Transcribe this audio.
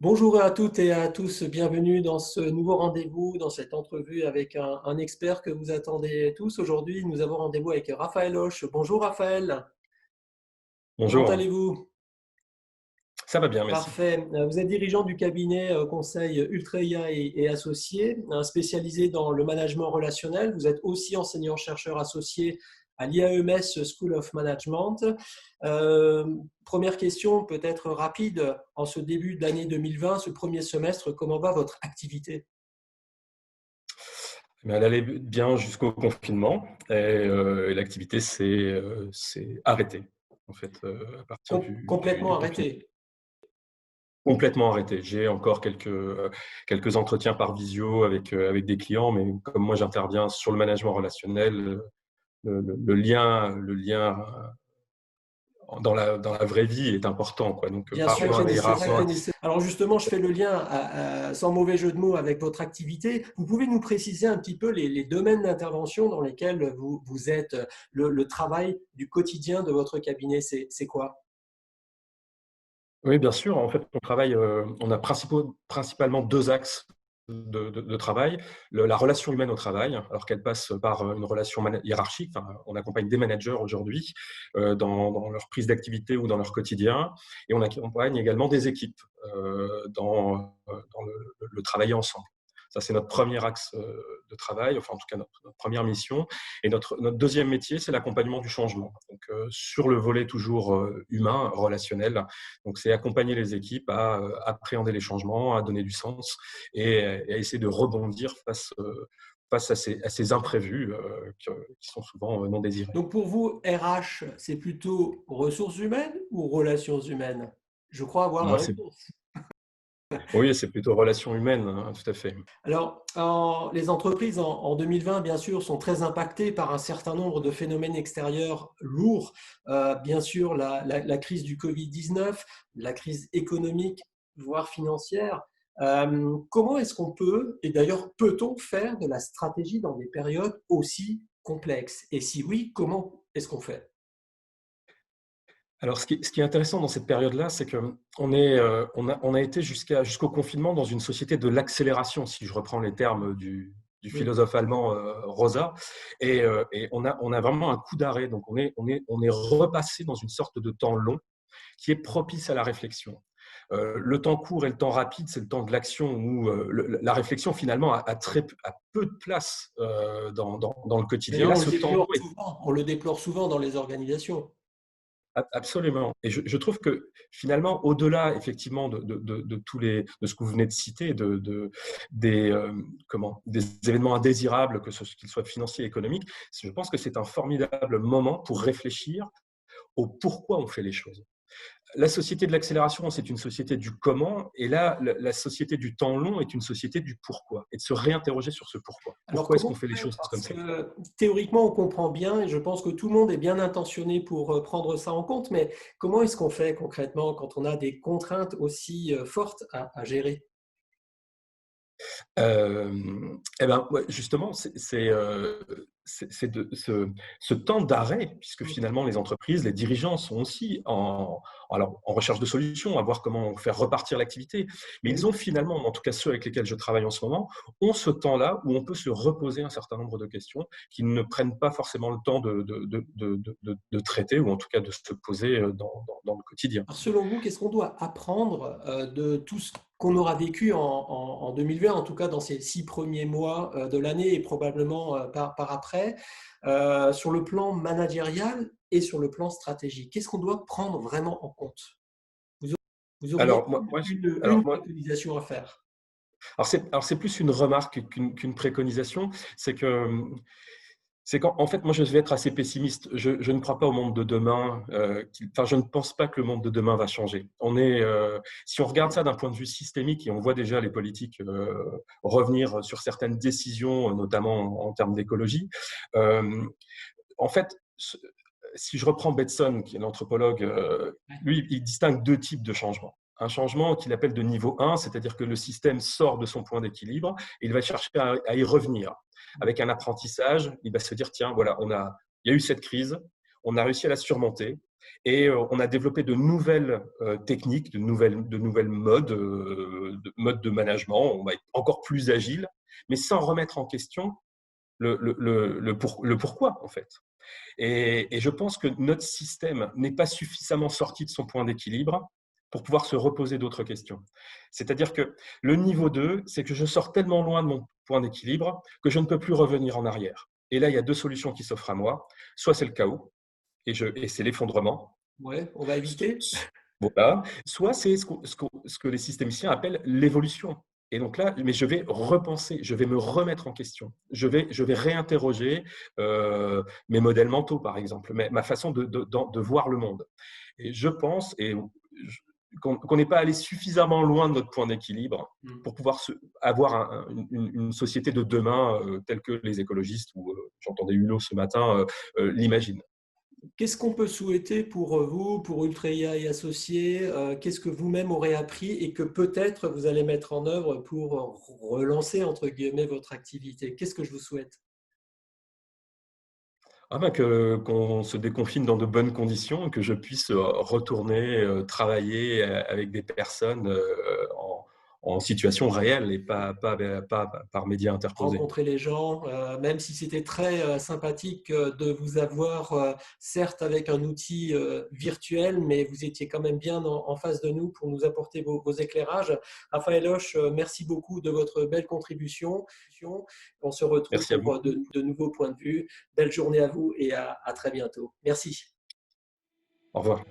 Bonjour à toutes et à tous, bienvenue dans ce nouveau rendez-vous, dans cette entrevue avec un expert que vous attendez tous. Aujourd'hui, nous avons rendez-vous avec Raphaël Hoche. Bonjour Raphaël, comment Bonjour, allez-vous? ça va bien, merci. Parfait. Vous êtes dirigeant du cabinet conseil Ultreia et Associés, spécialisé dans le management relationnel. Vous êtes aussi enseignant-chercheur associé à l'IAEMS School of Management. Euh, Première question, peut-être rapide, en ce début d'année 2020, ce premier semestre, comment va votre activité? Mais elle allait bien jusqu'au confinement et l'activité s'est arrêtée, en fait, à partir Complètement du printemps. arrêté. Complètement arrêtée. J'ai encore quelques entretiens par visio avec des clients, mais comme moi j'interviens sur le management relationnel, le lien dans la vraie vie est important, quoi. Donc, Bien sûr, parfois un c'est vrai déraillement. que. Alors justement, je fais le lien, sans mauvais jeu de mots, avec votre activité. Vous pouvez nous préciser un petit peu les domaines d'intervention dans lesquels vous êtes, le travail du quotidien de votre cabinet, c'est quoi? Oui, bien sûr. En fait, on a principalement 2 axes de travail. La relation humaine au travail, alors qu'elle passe par une relation hiérarchique. Enfin, on accompagne des managers aujourd'hui dans leur prise d'activité ou dans leur quotidien. Et on accompagne également des équipes dans le travailler ensemble. Ça, c'est notre premier axe de travail, enfin en tout cas notre première mission. Et notre deuxième métier, c'est l'accompagnement du changement. Donc, sur le volet toujours humain, relationnel. Donc, c'est accompagner les équipes à appréhender les changements, à donner du sens et à essayer de rebondir face à ces imprévus qui sont souvent non désirés. Donc pour vous, RH, c'est plutôt ressources humaines ou relations humaines? Je crois avoir la Moi, réponse. oui, c'est plutôt relations humaines, hein, tout à fait. Alors, les entreprises en 2020, bien sûr, sont très impactées par un certain nombre de phénomènes extérieurs lourds. Bien sûr, la crise du Covid-19, la crise économique, voire financière. Comment est-ce qu'on peut, et d'ailleurs peut-on faire de la stratégie dans des périodes aussi complexes? Et si oui, comment est-ce qu'on fait? Alors, ce qui est intéressant dans cette période-là, c'est qu'on a été jusqu'au confinement dans une société de l'accélération, si je reprends les termes du Oui. philosophe allemand Rosa, et on a vraiment un coup d'arrêt. Donc, on est repassé dans une sorte de temps long qui est propice à la réflexion. Le temps court et le temps rapide, c'est le temps de l'action où la réflexion finalement a peu de place dans le Et quotidien. Ce temps long est. on le déplore souvent dans les organisations. Absolument. Et je trouve que finalement, au-delà effectivement de ce que vous venez de citer, des événements indésirables, qu'ils soient financiers, économiques, je pense que c'est un formidable moment pour réfléchir au pourquoi on fait les choses. La société de l'accélération, c'est une société du comment, et là, la société du temps long est une société du pourquoi, et de se réinterroger sur ce pourquoi. Alors Pourquoi est-ce comment qu'on fait les on fait? choses comme Parce ça? que théoriquement, on comprend bien et je pense que tout le monde est bien intentionné pour prendre ça en compte, mais comment est-ce qu'on fait concrètement quand on a des contraintes aussi fortes à gérer? Et ben, ouais, justement, c'est de ce temps d'arrêt, puisque finalement les entreprises, les dirigeants sont aussi en recherche de solutions, à voir comment faire repartir l'activité. Mais ils Oui. ont finalement, en tout cas ceux avec lesquels je travaille en ce moment, ont ce temps-là où on peut se reposer un certain nombre de questions qu'ils ne prennent pas forcément le temps de traiter, ou en tout cas de se poser dans le quotidien. Alors selon vous, qu'est-ce qu'on doit apprendre de tout ce qu'on aura vécu en 2020, en tout cas dans ces 6 premiers mois de l'année et probablement par après, sur le plan managérial et sur le plan stratégique? Qu'est-ce qu'on doit prendre vraiment en compte? Vous, vous auriez Alors moi, une préconisation à faire? c'est plus une remarque qu'une préconisation. C'est que c'est qu'en fait, moi, je vais être assez pessimiste. Je ne crois pas au monde de demain. Enfin, je ne pense pas que le monde de demain va changer. Si on regarde ça d'un point de vue systémique, et on voit déjà les politiques revenir sur certaines décisions, notamment en termes d'écologie. euh, En fait, si je reprends Betson, qui est l'anthropologue, lui, il distingue deux types de changements. un changement qu'il appelle de niveau 1, c'est-à-dire que le système sort de son point d'équilibre et il va chercher à y revenir. Avec un apprentissage, il va se dire, tiens, voilà, il y a eu cette crise, on a réussi à la surmonter et on a développé de nouvelles techniques, de nouvelles modes de management. On va être encore plus agile, mais sans remettre en question le pourquoi, en fait. Et je pense que notre système n'est pas suffisamment sorti de son point d'équilibre pour pouvoir se reposer d'autres questions. C'est-à-dire que le niveau 2, c'est que je sors tellement loin de mon point d'équilibre que je ne peux plus revenir en arrière. Et là, il y a deux solutions qui s'offrent à moi. Soit c'est le chaos, et c'est l'effondrement. Ouais, on va éviter. Voilà. Soit c'est ce que les systémiciens appellent l'évolution. Et donc là, mais je vais repenser, je vais me remettre en question. Je vais réinterroger mes modèles mentaux, par exemple, ma façon de voir le monde. Et je pense qu'on n'est pas allé suffisamment loin de notre point d'équilibre pour pouvoir avoir une société de demain telle que les écologistes, ou j'entendais Hulot ce matin, l'imaginent. Qu'est-ce qu'on peut souhaiter pour vous, pour Ultra IA et Associés? Qu'est-ce que vous-même aurez appris et que peut-être vous allez mettre en œuvre pour relancer, entre guillemets, votre activité? Qu'est-ce que je vous souhaite? Qu'on se déconfine dans de bonnes conditions, que je puisse retourner travailler avec des personnes en situation réelle et pas par médias interposés. Rencontrer les gens, même si c'était très sympathique de vous avoir, certes avec un outil virtuel, mais vous étiez quand même bien en face de nous pour nous apporter vos éclairages. Raphaël Hoche, merci beaucoup de votre belle contribution. On se retrouve Merci à vous. pour de nouveaux points de vue. Belle journée à vous et à très bientôt. Merci. Au revoir.